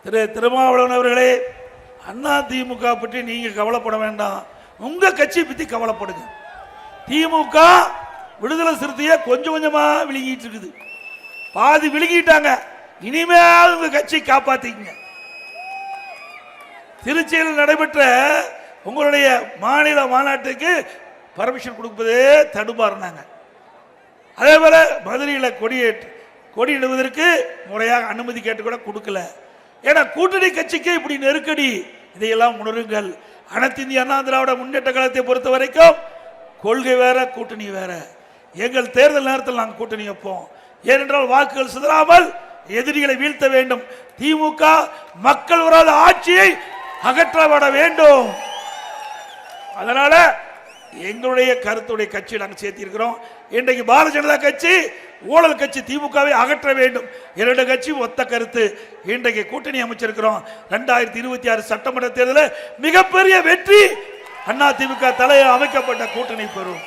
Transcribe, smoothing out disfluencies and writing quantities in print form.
திரு திருமாவளவன் அவர்களே, அண்ணா திமுக பற்றி நீங்க கவலைப்பட வேண்டாம், உங்க கட்சி பத்தி கவலைப்படுங்க. திமுக விடுதலை சிறுத்தையை கொஞ்சம் கொஞ்சமா விழுங்கிட்டு இருக்குது, பாதி விழுங்கிட்டாங்க. இனிமேல் உங்க கட்சி காப்பாத்திக்கங்க. திருச்சியில் நடைபெற்ற உங்களுடைய மாநில மாநாட்டுக்கு பர்மிஷன் கொடுப்பதே தடுமாறினாங்க. அதே போல மதுரையில் கொடியிடுவதற்கு முறையாக அனுமதி கேட்டு கூட கொடுக்கல. ஏன்னா கூட்டணி கட்சிக்கு இப்படி நெருக்கடி. இதையெல்லாம் உணருங்கள். அனைத்து இந்திய அண்ணா திராவிட முன்னேற்ற கழகத்தை பொறுத்த வரைக்கும் கொள்கை வேற, கூட்டணி வேற. எங்கள் தேர்தல் நேரத்தில் நாங்கள் கூட்டணி வைப்போம். ஏனென்றால் வாக்குகள் சிதறாமல் எதிரிகளை வீழ்த்த வேண்டும். திமுக மக்கள் விரோத ஆட்சியை அகற்றப்பட வேண்டும். அதனால எங்களுடைய கருத்துடைய கட்சி நாங்கள் சேர்த்திருக்கிறோம். இன்றைக்கு பாரதிய ஜனதா கட்சி ஊழல் கட்சி, திமுகவை அகற்ற வேண்டும். இரண்டு கட்சி ஒத்த கருத்து. இன்றைக்கு கூட்டணி அமைச்சிருக்கிறோம். 2026 சட்டமன்ற தேர்தலில் மிகப்பெரிய வெற்றி அண்ணா திமுக தலையில் அமைக்கப்பட்ட கூட்டணி பெறும்.